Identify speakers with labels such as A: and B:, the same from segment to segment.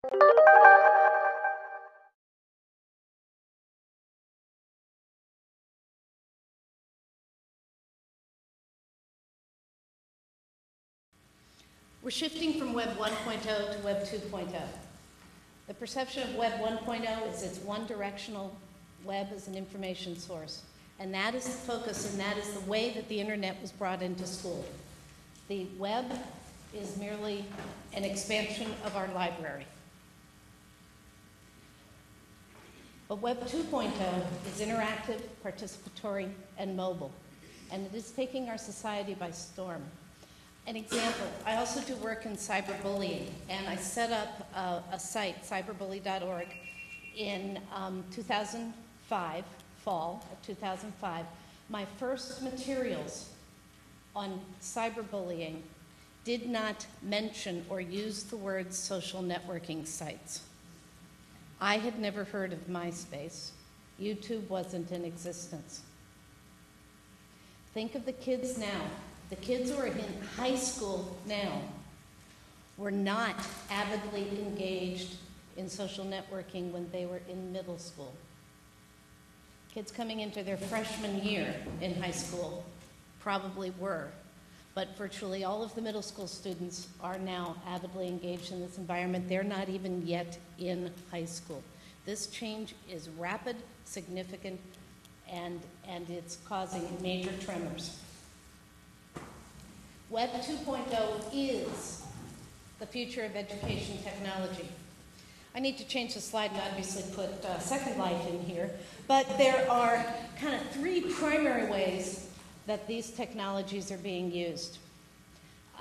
A: We're shifting from Web 1.0 to Web 2.0. The perception of Web 1.0 is it's one-directional web as an information source. And that is the focus, and that is the way that the internet was brought into school. The web is merely an expansion of our library. But Web 2.0 is interactive, participatory, and mobile. And it is taking our society by storm. An example, I also do work in cyberbullying, and I set up a site, cyberbully.org, in 2005, fall of 2005. My first materials on cyberbullying did not mention or use the words social networking sites. I had never heard of MySpace. YouTube wasn't in existence. Think of the kids now. The kids who are in high school now were not avidly engaged in social networking when they were in middle school. Kids coming into their freshman year in high school probably were, but virtually all of the middle school students are now avidly engaged in this environment. They're not even yet in high school. This change is rapid, significant, and it's causing major tremors. Web 2.0 is the future of education technology. I need to change the slide and obviously put Second Life in here, but there are kind of three primary ways that these technologies are being used.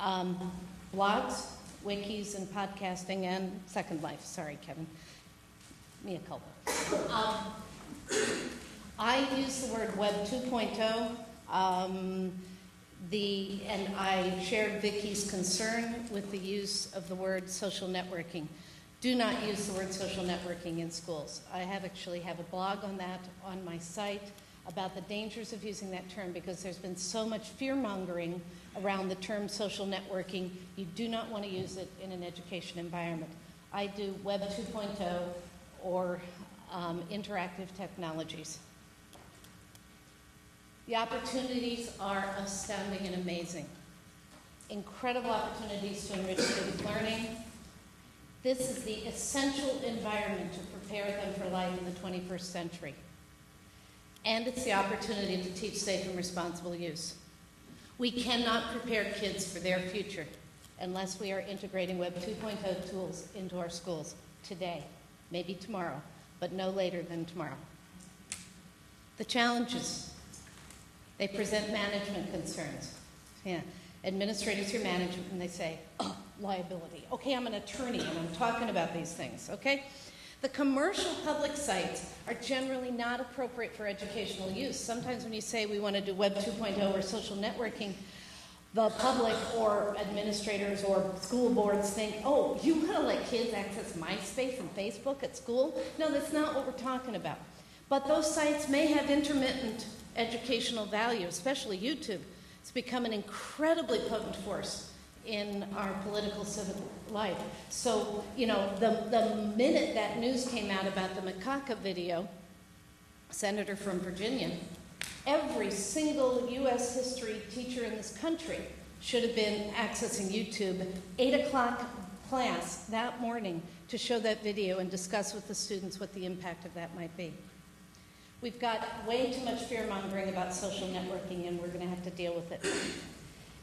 A: Blogs, wikis, and podcasting, and Second Life. Sorry, Kevin. Mea culpa. I use the word Web 2.0. And I shared Vicky's concern with the use of the word social networking. Do not use the word social networking in schools. I actually have a blog on that on my site about the dangers of using that term because there's been so much fear-mongering around the term social networking. You do not want to use it in an education environment. I do Web 2.0 or interactive technologies. The opportunities are astounding and amazing. Incredible opportunities to enrich student learning. This is the essential environment to prepare them for life in the 21st century. And it's the opportunity to teach safe and responsible use. We cannot prepare kids for their future unless we are integrating Web 2.0 tools into our schools today, maybe tomorrow, but no later than tomorrow. The challenges. They present management concerns. Yeah. Administrators hear management and they say, oh, liability. Okay, I'm an attorney and I'm talking about these things, okay? The commercial public sites are generally not appropriate for educational use. Sometimes when you say we want to do Web 2.0 or social networking, the public or administrators or school boards think, oh, you want to let kids access MySpace and Facebook at school? No, that's not what we're talking about. But those sites may have intermittent educational value, especially YouTube. It's become an incredibly potent force in our political civic life. So, you know, the minute that news came out about the macaca video, senator from Virginia, every single U.S. history teacher in this country should have been accessing YouTube 8 o'clock class that morning to show that video and discuss with the students what the impact of that might be. We've got way too much fear-mongering about social networking, and we're going to have to deal with it.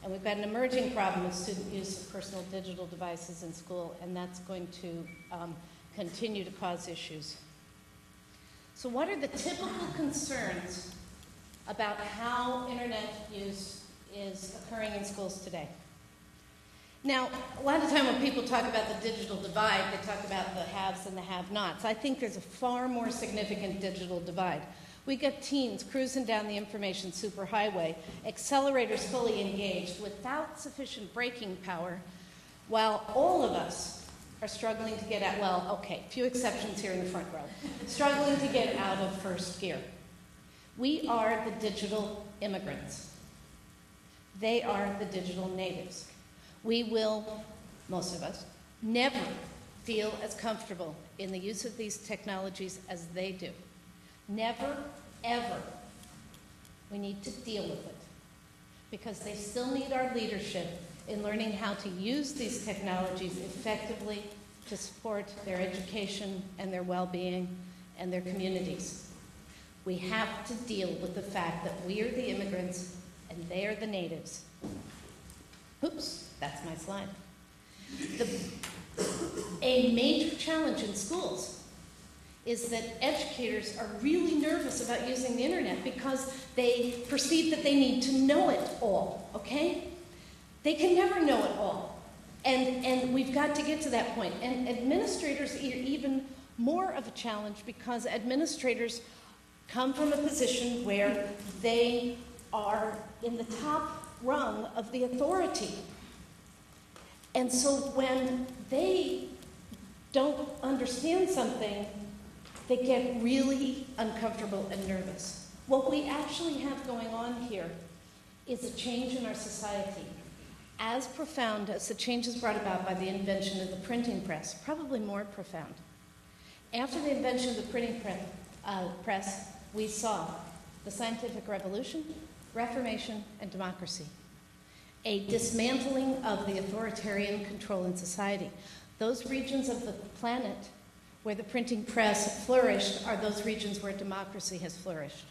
A: And we've got an emerging problem of student use of personal digital devices in school, and that's going to continue to cause issues. So what are the typical concerns about how internet use is occurring in schools today? Now, a lot of time when people talk about the digital divide, they talk about the haves and the have-nots. I think there's a far more significant digital divide. We got teens cruising down the information superhighway, accelerators fully engaged without sufficient braking power, while all of us are struggling to get out, well, okay, few exceptions here in the front row, struggling to get out of first gear. We are the digital immigrants. They are the digital natives. We will, most of us, never feel as comfortable in the use of these technologies as they do. Never, ever. We need to deal with it because they still need our leadership in learning how to use these technologies effectively to support their education and their well-being and their communities. We have to deal with the fact that we are the immigrants and they are the natives. Oops, that's my slide. A major challenge in schools is that educators are really nervous about using the internet because they perceive that they need to know it all, okay? They can never know it all. And we've got to get to that point. And administrators are even more of a challenge because administrators come from a position where they are in the top rung of the authority. And so when they don't understand something, they get really uncomfortable and nervous. What we actually have going on here is a change in our society, as profound as the changes brought about by the invention of the printing press, probably more profound. After the invention of the printing press, we saw the scientific revolution, Reformation, and democracy. A dismantling of the authoritarian control in society. Those regions of the planet where the printing press flourished are those regions where democracy has flourished.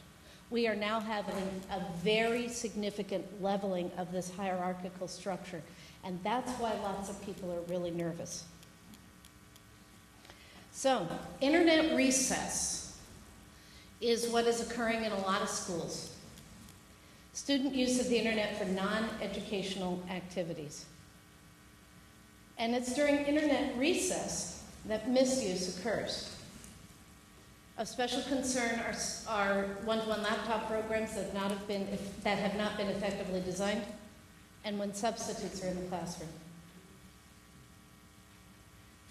A: We are now having a very significant leveling of this hierarchical structure, and that's why lots of people are really nervous. So, internet recess is what is occurring in a lot of schools. Student use of the internet for non-educational activities. And it's during internet recess that misuse occurs. Of special concern are one-to-one laptop programs that have not been effectively designed, and when substitutes are in the classroom.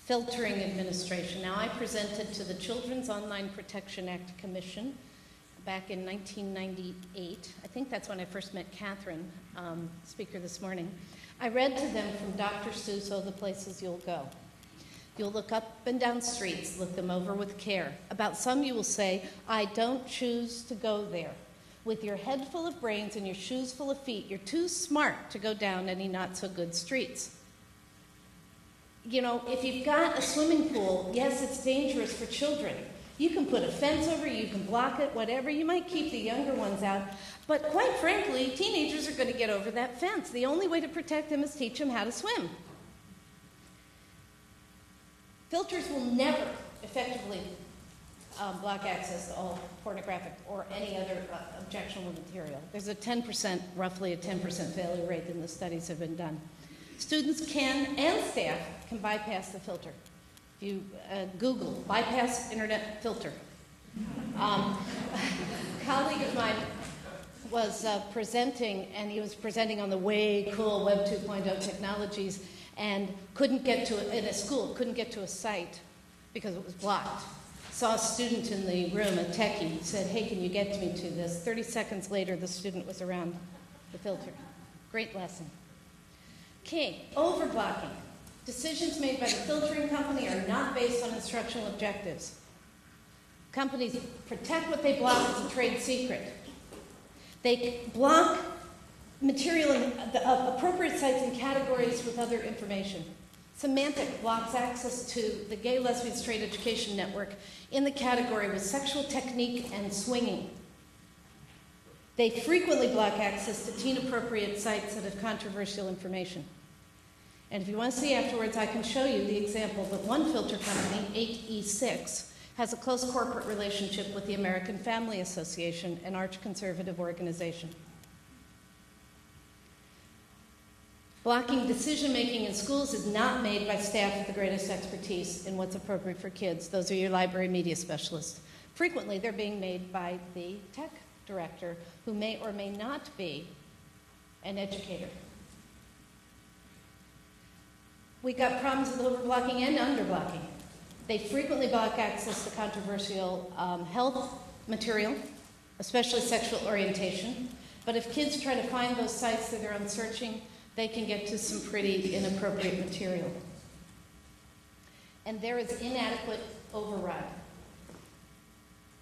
A: Filtering administration. Now, I presented to the Children's Online Protection Act Commission back in 1998. I think that's when I first met Catherine, speaker this morning. I read to them from Dr. Seuss, "Oh, the Places You'll Go." You'll look up and down streets, look them over with care. About some you will say, "I don't choose to go there." With your head full of brains and your shoes full of feet, you're too smart to go down any not-so-good streets. You know, if you've got a swimming pool, yes, it's dangerous for children. You can put a fence over, you can block it, whatever. You might keep the younger ones out. But quite frankly, teenagers are going to get over that fence. The only way to protect them is teach them how to swim. Filters will never effectively block access to all pornographic or any other objectionable material. There's roughly a 10% failure rate in the studies have been done. Students can, and staff, can bypass the filter. If you Google, bypass internet filter. A colleague of mine was presenting, and he was presenting on the way cool Web 2.0 technologies, and couldn't get to it in a school, couldn't get to a site because it was blocked. Saw a student in the room, a techie, said, "Hey, can you get me to this?" 30 seconds later, the student was around the filter. Great lesson. Okay, overblocking. Decisions made by the filtering company are not based on instructional objectives. Companies protect what they block as a trade secret. They block material in the appropriate sites and categories with other information. Semantic blocks access to the Gay, Lesbian, Straight Education Network in the category with sexual technique and swinging. They frequently block access to teen-appropriate sites that have controversial information. And if you want to see afterwards, I can show you the example that one filter company, 8E6, has a close corporate relationship with the American Family Association, an arch-conservative organization. Blocking decision-making in schools is not made by staff with the greatest expertise in what's appropriate for kids. Those are your library media specialists. Frequently, they're being made by the tech director, who may or may not be an educator. We got problems with overblocking and underblocking. They frequently block access to controversial health material, especially sexual orientation. But if kids try to find those sites that they're on searching, they can get to some pretty inappropriate material. and there is inadequate override.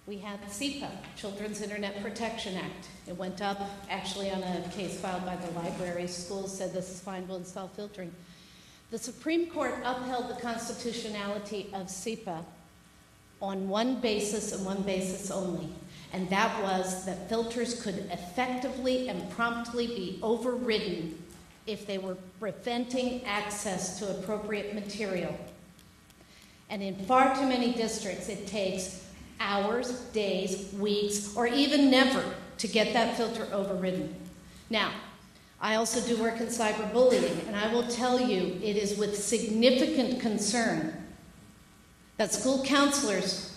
A: We had CIPA, Children's Internet Protection Act. It went up actually on a case filed by the library. Schools said this is fine, we'll install filtering. The Supreme Court upheld the constitutionality of CIPA on one basis and one basis only, and that was that filters could effectively and promptly be overridden if they were preventing access to appropriate material. And in far too many districts, it takes hours, days, weeks, or even never to get that filter overridden. Now, I also do work in cyberbullying, and I will tell you it is with significant concern that school counselors,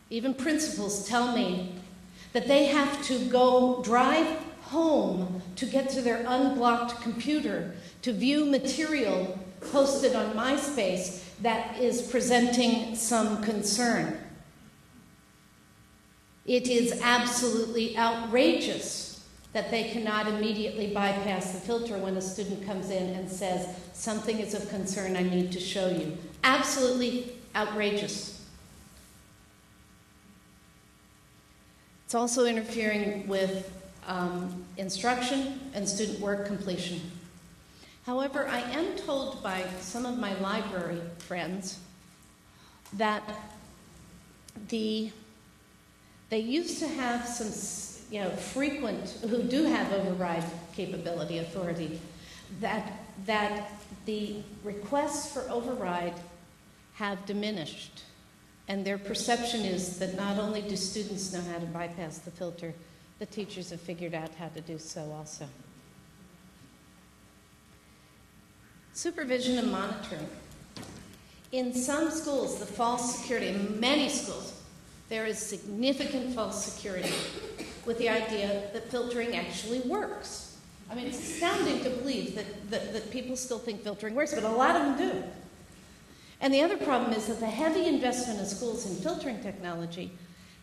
A: even principals, tell me that they have to go drive home to get to their unblocked computer to view material posted on MySpace that is presenting some concern. It is absolutely outrageous that they cannot immediately bypass the filter when a student comes in and says, something is of concern, I need to show you. Absolutely outrageous. It's also interfering with instruction and student work completion. However, I am told by some of my library friends that they used to have some, frequent, who do have override capability, authority, that the requests for override have diminished. And their perception is that not only do students know how to bypass the filter, the teachers have figured out how to do so also. Supervision and monitoring. In some schools, the false security, in many schools, there is significant false security with the idea that filtering actually works. I mean, it's astounding to believe that people still think filtering works, but a lot of them do. And the other problem is that the heavy investment in schools in filtering technology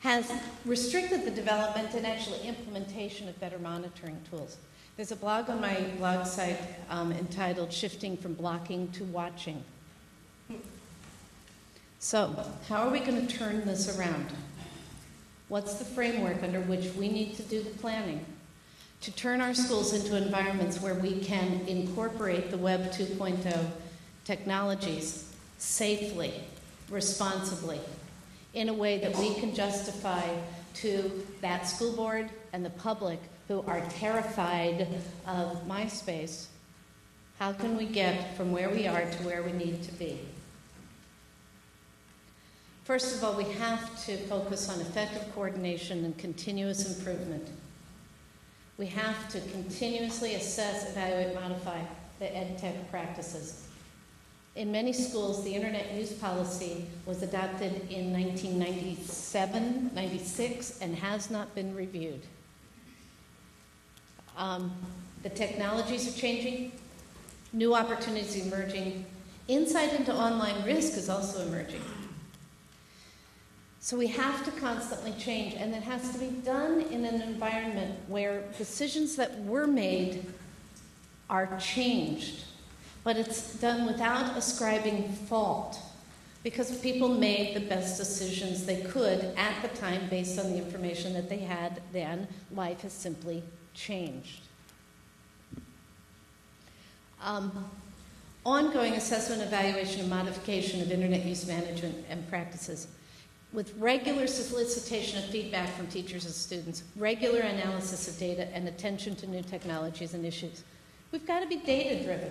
A: has restricted the development and actually implementation of better monitoring tools. There's a blog on my blog site entitled Shifting from Blocking to Watching. So, how are we going to turn this around? What's the framework under which we need to do the planning to turn our schools into environments where we can incorporate the Web 2.0 technologies safely, responsibly, in a way that we can justify to that school board and the public who are terrified of MySpace? How can we get from where we are to where we need to be? First of all, we have to focus on effective coordination and continuous improvement. We have to continuously assess, evaluate, modify the ed tech practices. In many schools, the Internet Use Policy was adopted in 1997, 96, and has not been reviewed. The technologies are changing, new opportunities emerging, insight into online risk is also emerging. So we have to constantly change, and it has to be done in an environment where decisions that were made are changed. But it's done without ascribing fault, because people made the best decisions they could at the time based on the information that they had then. Life has simply changed. Ongoing assessment, evaluation, and modification of Internet use management and practices, with regular solicitation of feedback from teachers and students, regular analysis of data, and attention to new technologies and issues. We've got to be data-driven.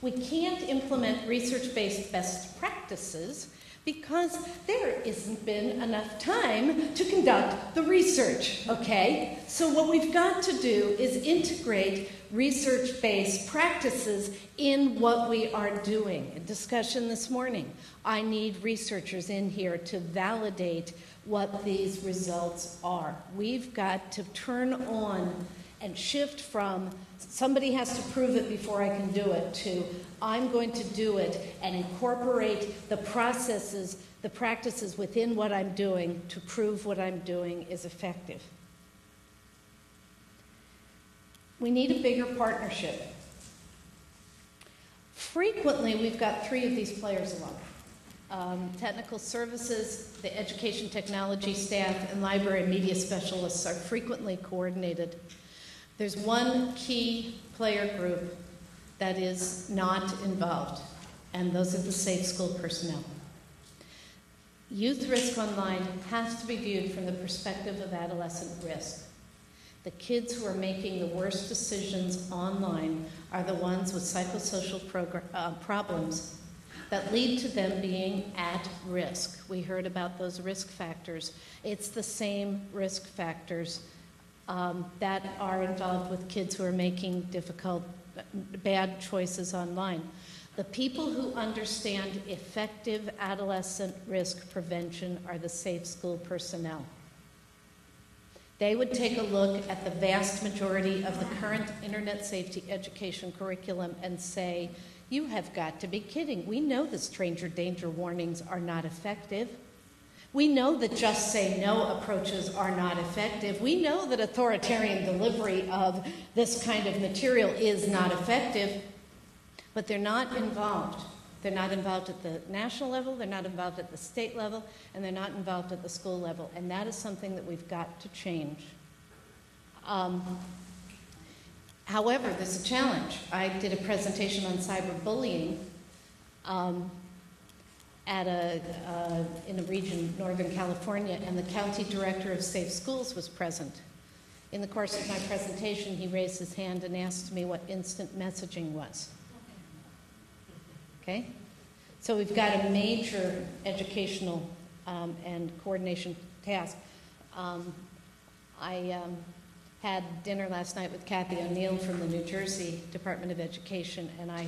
A: We can't implement research-based best practices because there isn't been enough time to conduct the research, okay? So what we've got to do is integrate research-based practices in what we are doing. A discussion this morning. I need researchers in here to validate what these results are. We've got to turn on and shift from somebody has to prove it before I can do it to I'm going to do it and incorporate the processes, the practices within what I'm doing to prove what I'm doing is effective. We need a bigger partnership. Frequently, we've got three of these players along. Technical services, the education technology staff, and library and media specialists are frequently coordinated. There's one key player group that is not involved, and those are the safe school personnel. Youth risk online has to be viewed from the perspective of adolescent risk. The kids who are making the worst decisions online are the ones with psychosocial problems that lead to them being at risk. We heard about those risk factors. It's the same risk factors that are involved with kids who are making difficult, bad choices online. The people who understand effective adolescent risk prevention are the safe school personnel. They would take a look at the vast majority of the current internet safety education curriculum and say, you have got to be kidding. We know that stranger danger warnings are not effective. We know that just say no approaches are not effective. We know that authoritarian delivery of this kind of material is not effective, but they're not involved. They're not involved at the national level, they're not involved at the state level, and they're not involved at the school level. And that is something that we've got to change. However, there's a challenge. I did a presentation on cyberbullying in a region, Northern California, and the county director of Safe Schools was present. In the course of my presentation, he raised his hand and asked me what instant messaging was. Okay? So we've got a major educational and coordination task. I had dinner last night with Kathy O'Neill from the New Jersey Department of Education, and I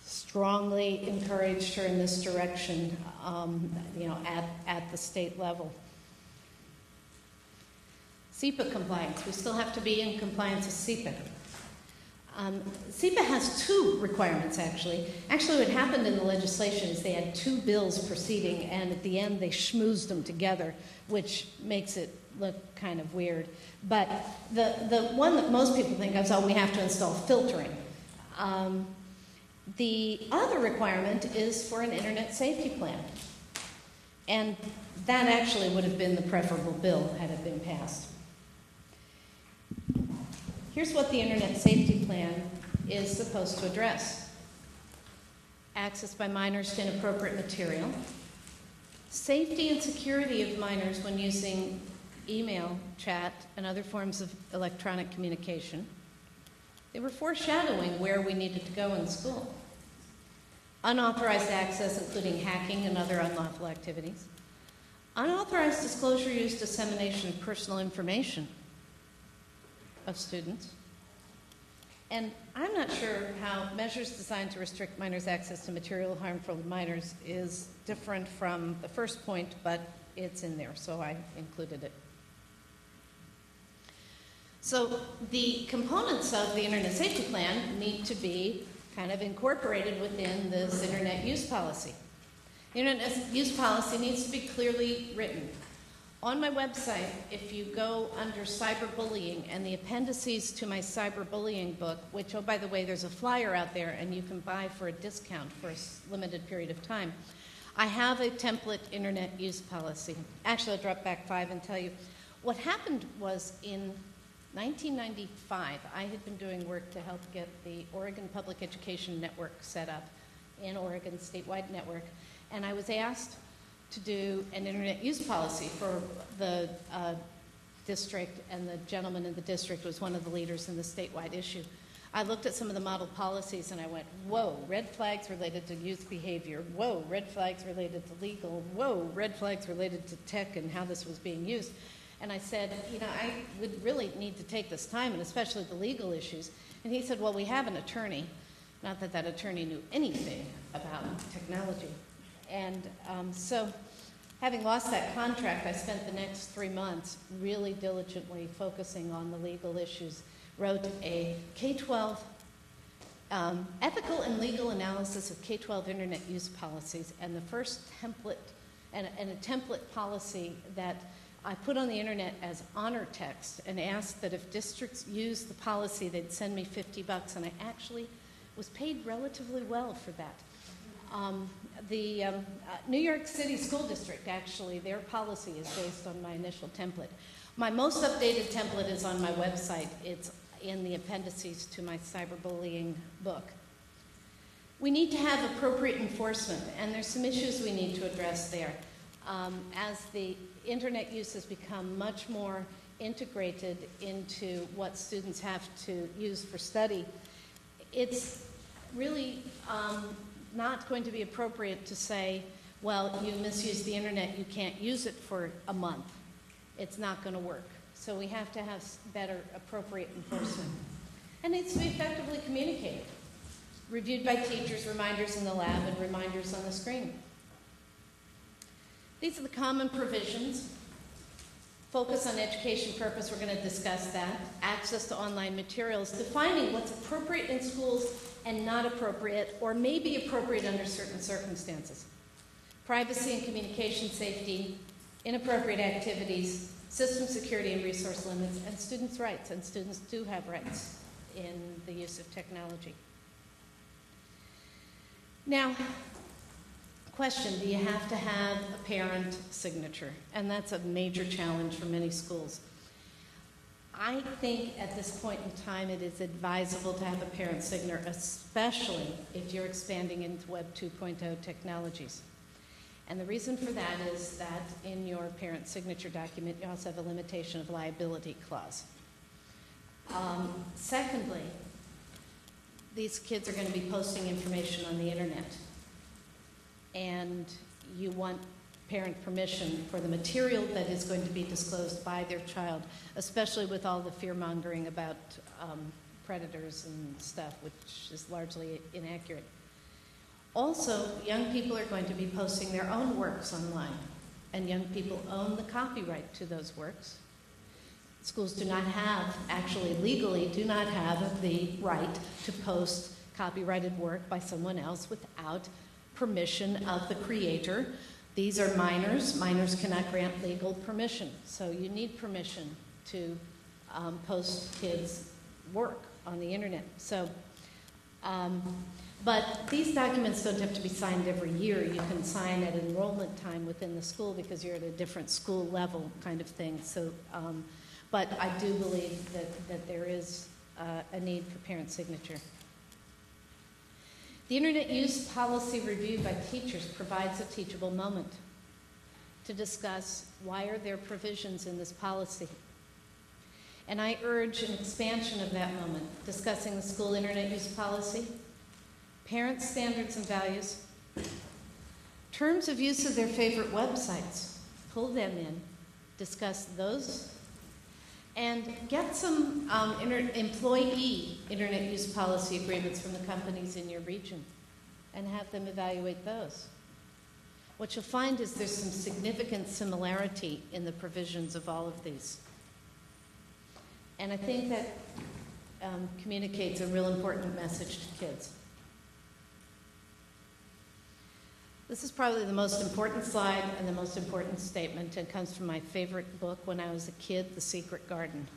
A: strongly encouraged her in this direction, at the state level. SEPA compliance. We still have to be in compliance with SEPA. SEPA has two requirements, actually. Actually, what happened in the legislation is they had two bills proceeding, and at the end they schmoozed them together, which makes it look kind of weird. But the one that most people think of is, we have to install filtering. The other requirement is for an internet safety plan. And that actually would have been the preferable bill had it been passed. Here's what the Internet Safety Plan is supposed to address. Access by minors to inappropriate material. Safety and security of minors when using email, chat, and other forms of electronic communication. They were foreshadowing where we needed to go in school. Unauthorized access, including hacking and other unlawful activities. Unauthorized disclosure, use, dissemination of personal information of students. And I'm not sure how measures designed to restrict minors' access to material harmful to minors is different from the first point, but it's in there, so I included it. So the components of the Internet Safety Plan need to be kind of incorporated within this Internet use policy. The Internet use policy needs to be clearly written. On my website, if you go under cyberbullying and the appendices to my cyberbullying book, which, oh, by the way, there's a flyer out there and you can buy for a discount for a limited period of time, I have a template internet use policy. Actually, I'll drop back 5 and tell you. What happened was in 1995, I had been doing work to help get the Oregon Public Education Network set up in Oregon, statewide network, and I was asked to do an internet use policy for the district, and the gentleman in the district was one of the leaders in the statewide issue. I looked at some of the model policies and I went, whoa, red flags related to youth behavior, whoa, red flags related to legal, whoa, red flags related to tech and how this was being used. And I said, I would really need to take this time, and especially the legal issues. And he said, well, we have an attorney. Not that that attorney knew anything about technology. And so having lost that contract, I spent the next 3 months really diligently focusing on the legal issues. Wrote a K-12 ethical and legal analysis of K-12 internet use policies, and the first template, and a template policy that I put on the internet as honor text and asked that if districts used the policy, they'd send me $50, and I actually was paid relatively well for that. The New York City School District, actually, their policy is based on my initial template. My most updated template is on my website. It's in the appendices to my cyberbullying book. We need to have appropriate enforcement, and there's some issues we need to address there. As the internet use has become much more integrated into what students have to use for study, it's really not going to be appropriate to say, well, you misused the internet, you can't use it for a month. It's not going to work. So we have to have better, appropriate enforcement. And it needs to be effectively communicated, reviewed by teachers, reminders in the lab, and reminders on the screen. These are the common provisions. Focus on education purpose, we're going to discuss that. Access to online materials, defining what's appropriate in schools and not appropriate, or may be appropriate under certain circumstances. Privacy and communication safety, inappropriate activities, system security and resource limits, and students' rights. And students do have rights in the use of technology. Now, question, do you have to have a parent signature? And that's a major challenge for many schools. I think at this point in time it is advisable to have a parent signature, especially if you're expanding into Web 2.0 technologies. And the reason for that is that in your parent signature document you also have a limitation of liability clause. Secondly, these kids are going to be posting information on the internet, and you want parent permission for the material that is going to be disclosed by their child, especially with all the fear-mongering about predators and stuff, which is largely inaccurate. Also, young people are going to be posting their own works online, and young people own the copyright to those works. Schools do not have, actually legally, do not have the right to post copyrighted work by someone else without permission of the creator. These are minors. Minors cannot grant legal permission. So you need permission to post kids' work on the internet. So, but these documents don't have to be signed every year. You can sign at enrollment time within the school because you're at a different school level kind of thing. So, but I do believe that there is a need for parent signature. The Internet Use Policy Review by teachers provides a teachable moment to discuss why are there provisions in this policy. And I urge an expansion of that moment, discussing the school Internet use policy, parent standards and values, terms of use of their favorite websites, pull them in, discuss those, and get some employee internet use policy agreements from the companies in your region and have them evaluate those. What you'll find is there's some significant similarity in the provisions of all of these. And I think that communicates a real important message to kids. This is probably the most important slide and the most important statement, and comes from my favorite book when I was a kid, The Secret Garden.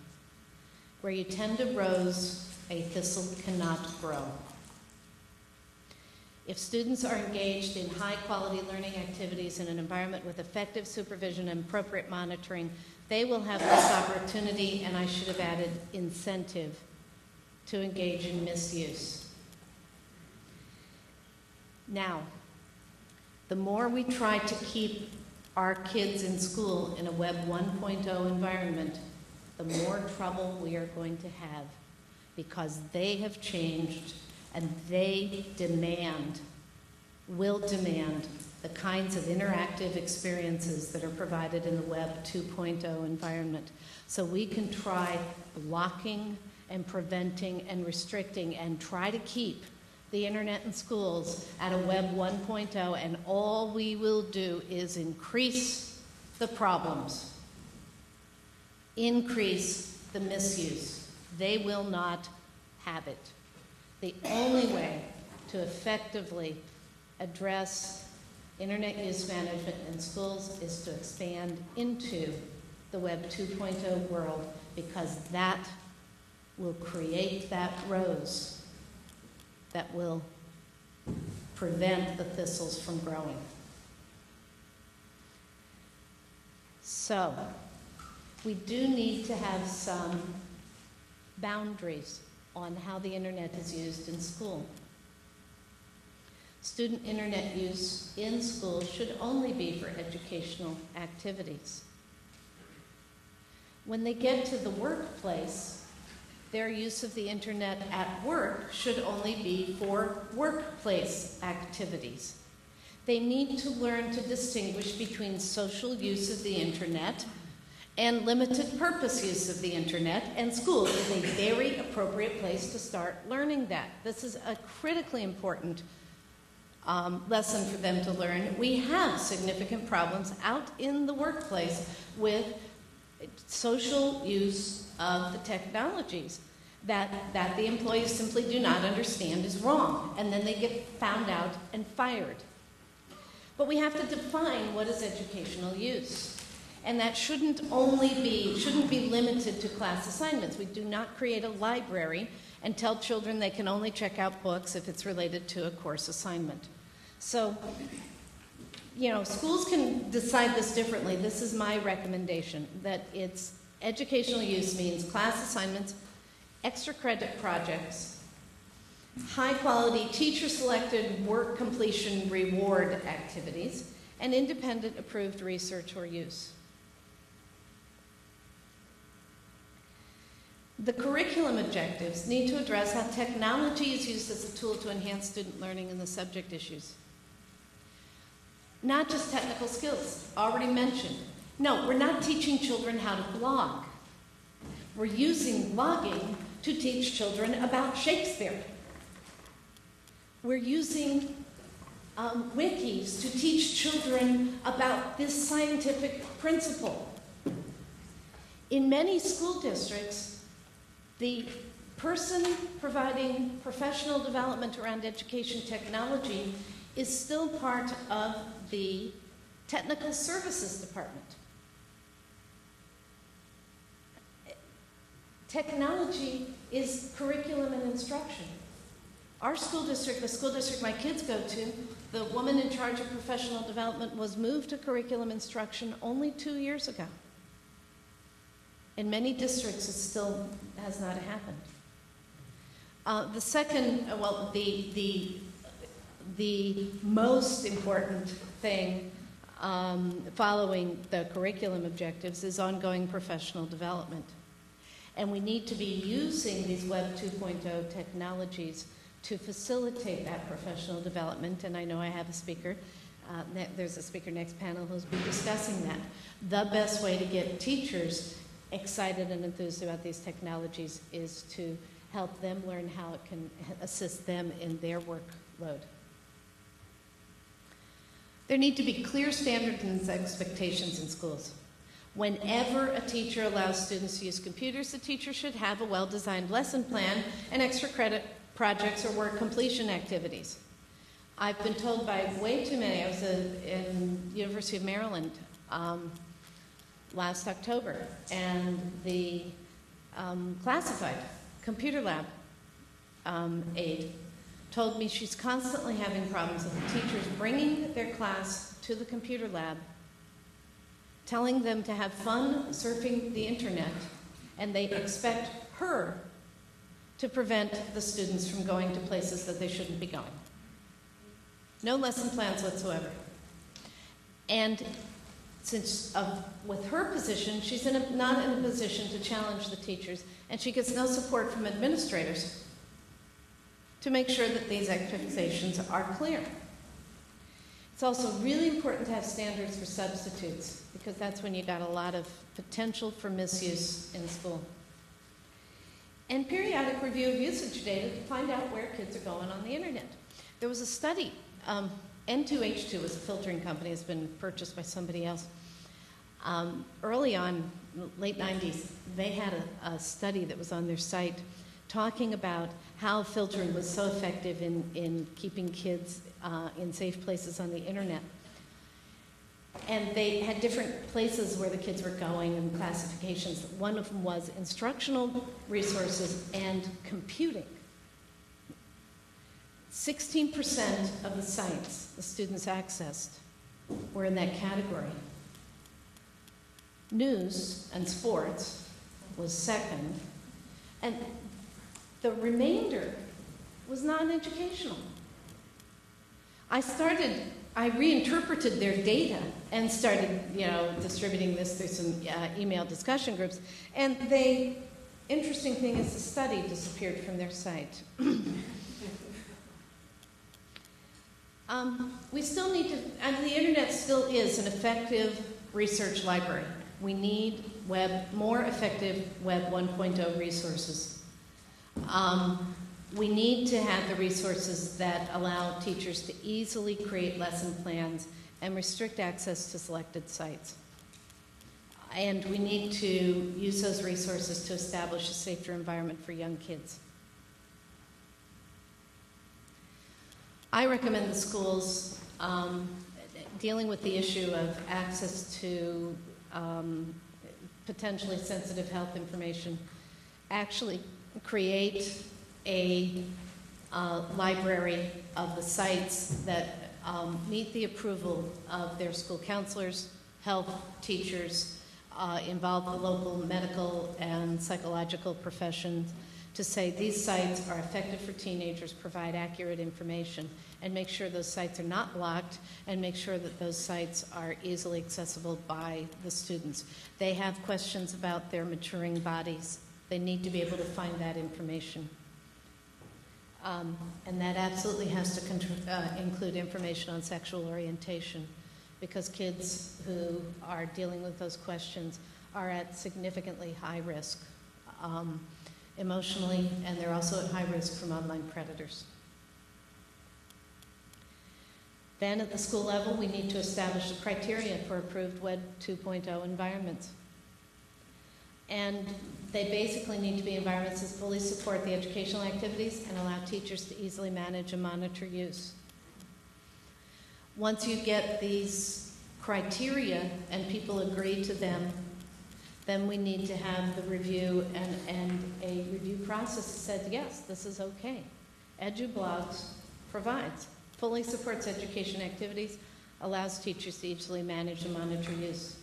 A: Where you tend a rose, a thistle cannot grow. If students are engaged in high-quality learning activities in an environment with effective supervision and appropriate monitoring, they will have this opportunity, and I should have added incentive, to engage in misuse. Now, the more we try to keep our kids in school in a Web 1.0 environment, the more trouble we are going to have, because they have changed and they will demand the kinds of interactive experiences that are provided in the Web 2.0 environment. So we can try blocking and preventing and restricting and try to keep the internet in schools at a Web 1.0, and all we will do is increase the problems, increase the misuse. They will not have it. The only way to effectively address internet use management in schools is to expand into the Web 2.0 world, because that will create that rose that will prevent the thistles from growing. So, we do need to have some boundaries on how the internet is used in school. Student internet use in school should only be for educational activities. When they get to the workplace, their use of the internet at work should only be for workplace activities. They need to learn to distinguish between social use of the internet and limited purpose use of the internet, and school is a very appropriate place to start learning that. This is a critically important lesson for them to learn. We have significant problems out in the workplace with social use of the technologies that the employees simply do not understand is wrong, and then they get found out and fired. But we have to define what is educational use. And that shouldn't be limited to class assignments. We do not create a library and tell children they can only check out books if it's related to a course assignment. So, schools can decide this differently. This is my recommendation, that it's educational use means class assignments, extra credit projects, high-quality teacher-selected work completion reward activities, and independent approved research or use. The curriculum objectives need to address how technology is used as a tool to enhance student learning in the subject issues. Not just technical skills, already mentioned. No, we're not teaching children how to blog. We're using blogging to teach children about Shakespeare. We're using wikis to teach children about this scientific principle. In many school districts, the person providing professional development around education technology is still part of the technical services department. Technology is curriculum and instruction. Our school district, the school district my kids go to, the woman in charge of professional development was moved to curriculum instruction only 2 years ago. In many districts, it still has not happened. The most important thing following the curriculum objectives is ongoing professional development. And we need to be using these Web 2.0 technologies to facilitate that professional development. And I know I have a speaker. There's a speaker next panel who'll be discussing that. The best way to get teachers excited and enthused about these technologies is to help them learn how it can assist them in their workload. There need to be clear standards and expectations in schools. Whenever a teacher allows students to use computers, the teacher should have a well-designed lesson plan and extra credit projects or work completion activities. I've been told by way too many. I was in University of Maryland last October, and the classified computer lab aide told me she's constantly having problems with the teachers bringing their class to the computer lab, telling them to have fun surfing the internet, and they expect her to prevent the students from going to places that they shouldn't be going. No lesson plans whatsoever. And since with her position, she's not in a position to challenge the teachers, and she gets no support from administrators to make sure that these expectations are clear. It's also really important to have standards for substitutes, because that's when you got a lot of potential for misuse in school. And periodic review of usage data to find out where kids are going on the internet. There was a study, N2H2 is a filtering company, it's been purchased by somebody else. Early on, late 90s, they had a study that was on their site talking about how filtering was so effective in keeping kids in safe places on the internet. And they had different places where the kids were going and classifications. One of them was instructional resources and computing. 16% of the sites the students accessed were in that category. News and sports was second, and the remainder was non-educational. I reinterpreted their data and started, distributing this through some email discussion groups. And interesting thing is the study disappeared from their site. We still need to, and the internet still is an effective research library. We need more effective Web 1.0 resources. We need to have the resources that allow teachers to easily create lesson plans and restrict access to selected sites. And we need to use those resources to establish a safer environment for young kids. I recommend the schools dealing with the issue of access to potentially sensitive health information actually create a library of the sites that meet the approval of their school counselors, health teachers, involve the local medical and psychological professions to say these sites are effective for teenagers, provide accurate information, and make sure those sites are not blocked, and make sure that those sites are easily accessible by the students. They have questions about their maturing bodies. They need to be able to find that information. And that absolutely has to include information on sexual orientation, because kids who are dealing with those questions are at significantly high risk emotionally, and they're also at high risk from online predators. Then at the school level, we need to establish the criteria for approved Web 2.0 environments. And they basically need to be environments that fully support the educational activities and allow teachers to easily manage and monitor use. Once you get these criteria and people agree to them, then we need to have the review and a review process that says, yes, this is okay. EduBlogs provides, fully supports education activities, allows teachers to easily manage and monitor use.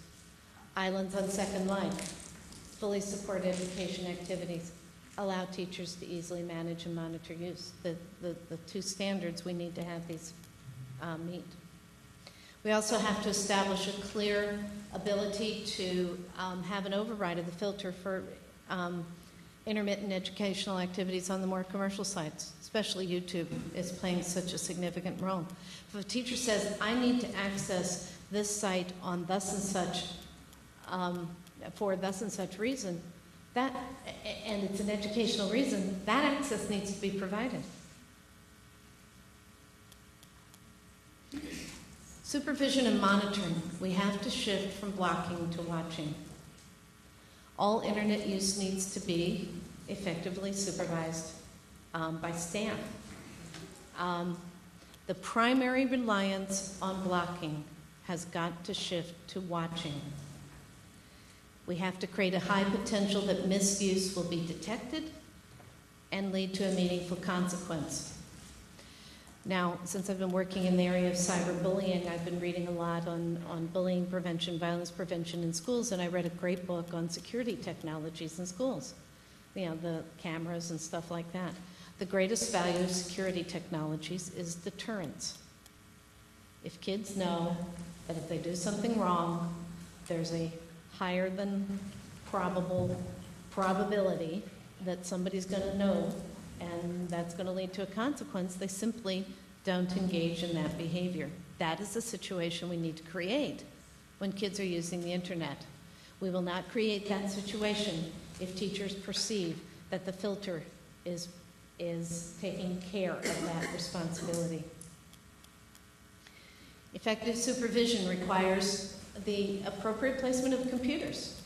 A: Islands on Second Life fully support education activities, allow teachers to easily manage and monitor use. The two standards we need to have these meet. We also have to establish a clear ability to have an override of the filter for intermittent educational activities on the more commercial sites, especially YouTube is playing such a significant role. If a teacher says, I need to access this site on thus and such, for thus and such reason, and it's an educational reason, that access needs to be provided. Supervision and monitoring. We have to shift from blocking to watching. All internet use needs to be effectively supervised by staff. The primary reliance on blocking has got to shift to watching. We have to create a high potential that misuse will be detected and lead to a meaningful consequence. Now, since I've been working in the area of cyberbullying, I've been reading a lot on bullying prevention, violence prevention in schools, and I read a great book on security technologies in schools. The cameras and stuff like that. The greatest value of security technologies is deterrence. If kids know that if they do something wrong, there's a higher than probability that somebody's going to know, and that's going to lead to a consequence, they simply don't engage in that behavior. That is the situation we need to create when kids are using the internet. We will not create that situation if teachers perceive that the filter is taking care of that responsibility. Effective supervision requires the appropriate placement of computers,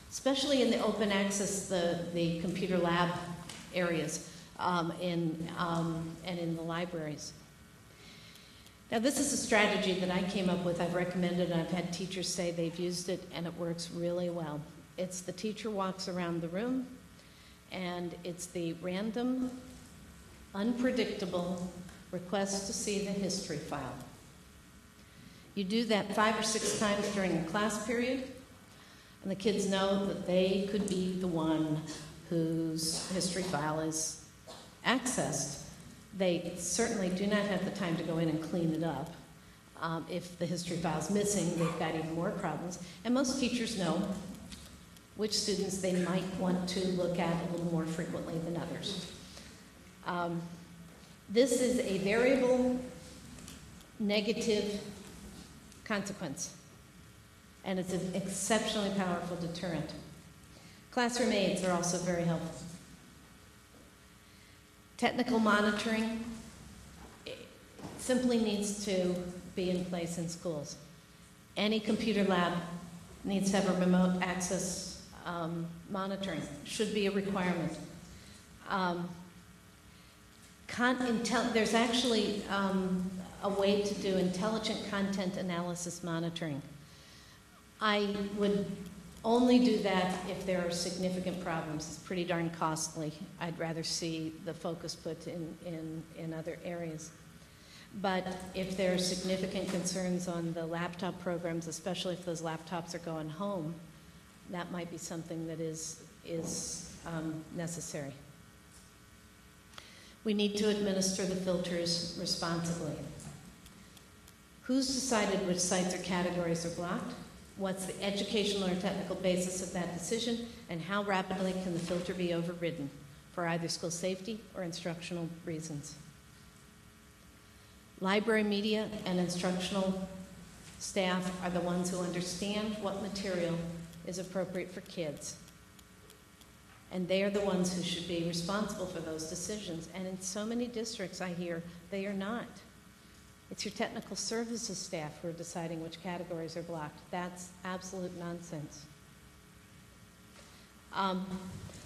A: especially in the open access, the computer lab areas, and in the libraries. Now, this is a strategy that I came up with. I've recommended, and I've had teachers say they've used it, and it works really well. It's the teacher walks around the room, and it's the random, unpredictable request to see the history file. You do that 5 or 6 times during a class period, and the kids know that they could be the one whose history file is accessed. They certainly do not have the time to go in and clean it up. If the history file is missing, they've got even more problems. And most teachers know which students they might want to look at a little more frequently than others. This is a variable negative consequence, and it's an exceptionally powerful deterrent. Classroom aides are also very helpful. Technical monitoring simply needs to be in place in schools. Any computer lab needs to have a remote access monitoring, should be a requirement. There's actually a way to do intelligent content analysis monitoring. I would only do that if there are significant problems. It's pretty darn costly. I'd rather see the focus put in other areas. But if there are significant concerns on the laptop programs, especially if those laptops are going home, that might be something that is necessary. We need to administer the filters responsibly. Who's decided which sites or categories are blocked? What's the educational or technical basis of that decision? And how rapidly can the filter be overridden for either school safety or instructional reasons? Library media and instructional staff are the ones who understand what material is appropriate for kids. And they are the ones who should be responsible for those decisions. And in so many districts, I hear, they are not. It's your technical services staff who are deciding which categories are blocked. That's absolute nonsense.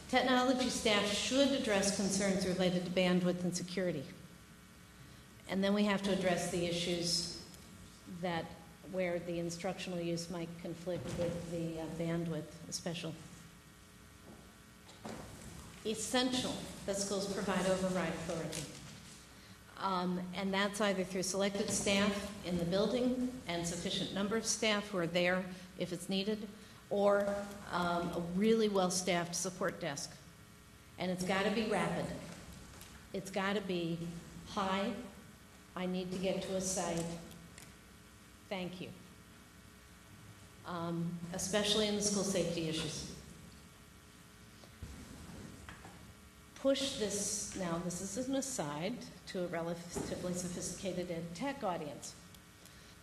A: Technology staff should address concerns related to bandwidth and security. And then we have to address the issues where the instructional use might conflict with the bandwidth, especially. Essential that schools provide override authority. And that's either through selected staff in the building and sufficient number of staff who are there if it's needed, or a really well-staffed support desk. And it's got to be rapid. It's got to be, hi, I need to get to a site. Thank you. Especially in the school safety issues. Push this, now this is an aside to a relatively sophisticated ed tech audience.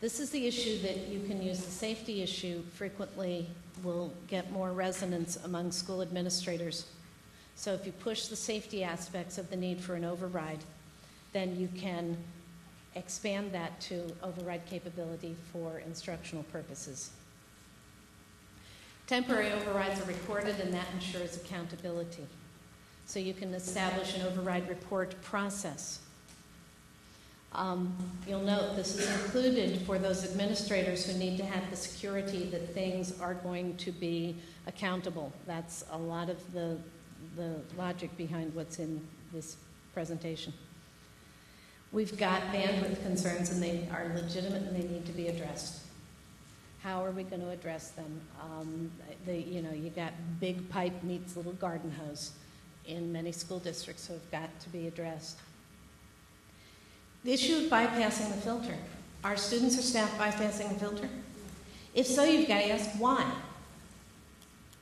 A: This is the issue that you can use. The safety issue frequently will get more resonance among school administrators. So if you push the safety aspects of the need for an override, then you can expand that to override capability for instructional purposes. Temporary overrides are recorded, and that ensures accountability. So you can establish an override report process. You'll note this is included for those administrators who need to have the security that things are going to be accountable. That's a lot of the logic behind what's in this presentation. We've got bandwidth concerns, and they are legitimate and they need to be addressed. How are we going to address them? You got big pipe meets little garden hose in many school districts, so have got to be addressed. The issue of bypassing the filter. Are students or staff bypassing the filter? If so, you've got to ask why.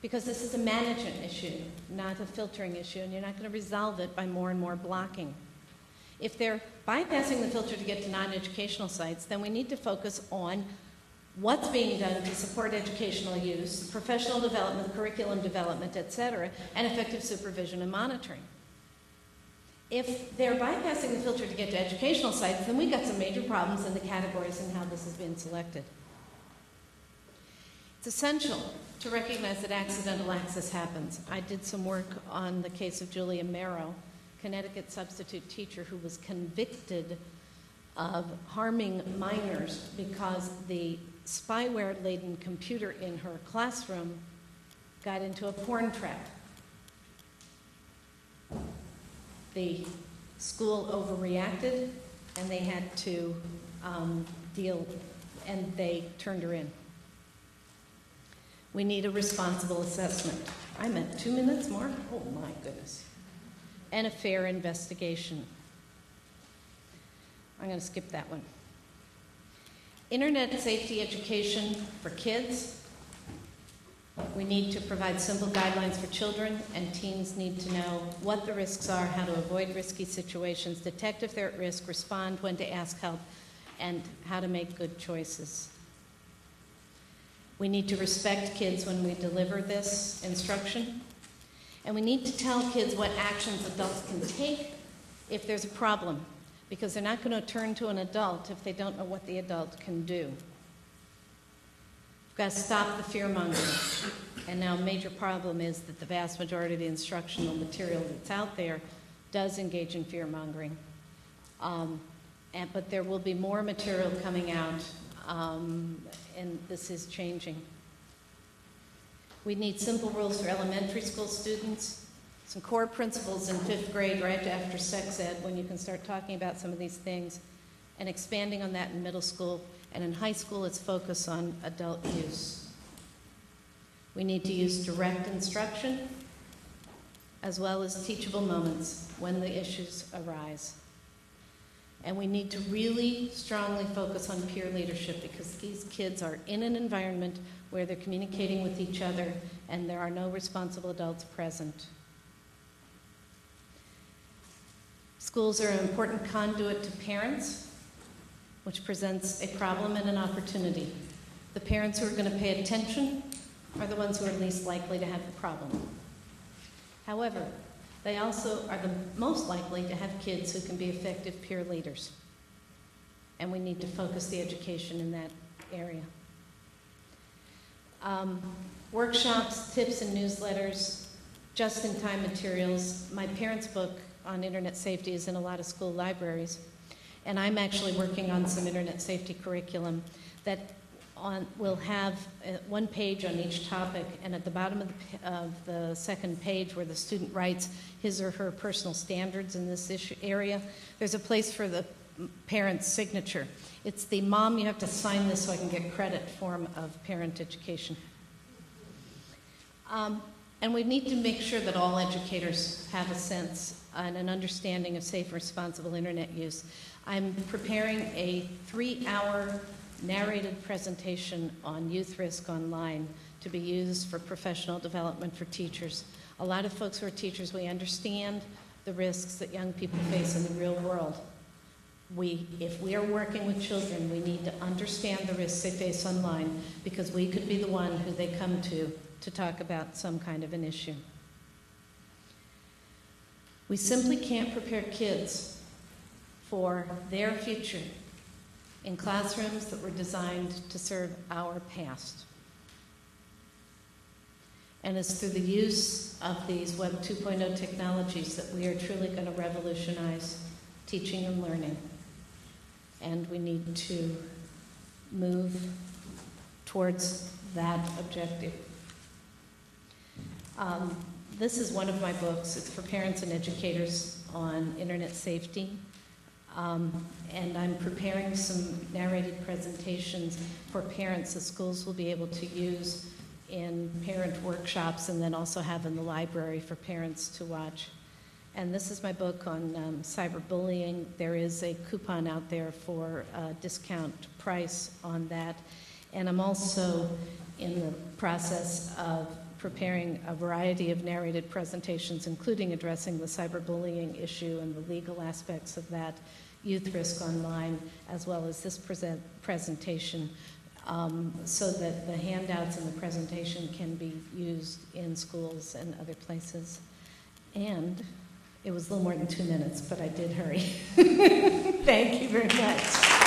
A: Because this is a management issue, not a filtering issue, and you're not going to resolve it by more and more blocking. If they're bypassing the filter to get to non-educational sites, then we need to focus on what's being done to support educational use, professional development, curriculum development, et cetera, and effective supervision and monitoring. If they're bypassing the filter to get to educational sites, then we've got some major problems in the categories and how this has been selected. It's essential to recognize that accidental access happens. I did some work on the case of Julia Merrow, Connecticut substitute teacher who was convicted of harming minors because the spyware-laden computer in her classroom got into a porn trap. The school overreacted, and they had to deal, and they turned her in. We need a responsible assessment. I'm at 2 minutes more? Oh my goodness. And a fair investigation. I'm going to skip that one. Internet safety education for kids. We need to provide simple guidelines for children, and teens need to know what the risks are, how to avoid risky situations, detect if they're at risk, respond when to ask help, and how to make good choices. We need to respect kids when we deliver this instruction. And we need to tell kids what actions adults can take if there's a problem, because they're not going to turn to an adult if they don't know what the adult can do. We've got to stop the fear-mongering. And now a major problem is that the vast majority of the instructional material that's out there does engage in fear-mongering. But there will be more material coming out, and this is changing. We need simple rules for elementary school students, some core principles in 5th grade right after sex ed when you can start talking about some of these things, and expanding on that in middle school. And in high school, it's focus on adult use. We need to use direct instruction as well as teachable moments when the issues arise. And we need to really strongly focus on peer leadership, because these kids are in an environment where they're communicating with each other and there are no responsible adults present. Schools are an important conduit to parents, which presents a problem and an opportunity. The parents who are going to pay attention are the ones who are least likely to have the problem. However, they also are the most likely to have kids who can be effective peer leaders. And we need to focus the education in that area. Workshops, tips, and newsletters, just-in-time materials. My parents' book on internet safety is in a lot of school libraries. And I'm actually working on some internet safety curriculum that will have one page on each topic, and at the bottom of the second page where the student writes his or her personal standards in this area, there's a place for the parent's signature. It's the "Mom, you have to sign this so I can get credit" form of parent education. And we need to make sure that all educators have a sense and an understanding of safe and responsible internet use. I'm preparing a 3-hour narrated presentation on youth risk online to be used for professional development for teachers. A lot of folks who are teachers, we understand the risks that young people face in the real world. If we are working with children, we need to understand the risks they face online, because we could be the one who they come to talk about some kind of an issue. We simply can't prepare kids for their future in classrooms that were designed to serve our past. And it's through the use of these Web 2.0 technologies that we are truly going to revolutionize teaching and learning. And we need to move towards that objective. This is one of my books. It's for parents and educators on internet safety. And I'm preparing some narrated presentations for parents that schools will be able to use in parent workshops, and then also have in the library for parents to watch. And this is my book on cyberbullying. There is a coupon out there for a discount price on that. And I'm also in the process of preparing a variety of narrated presentations, including addressing the cyberbullying issue and the legal aspects of that, youth risk online, as well as this presentation, so that the handouts and the presentation can be used in schools and other places. And it was a little more than 2 minutes, but I did hurry. Thank you very much.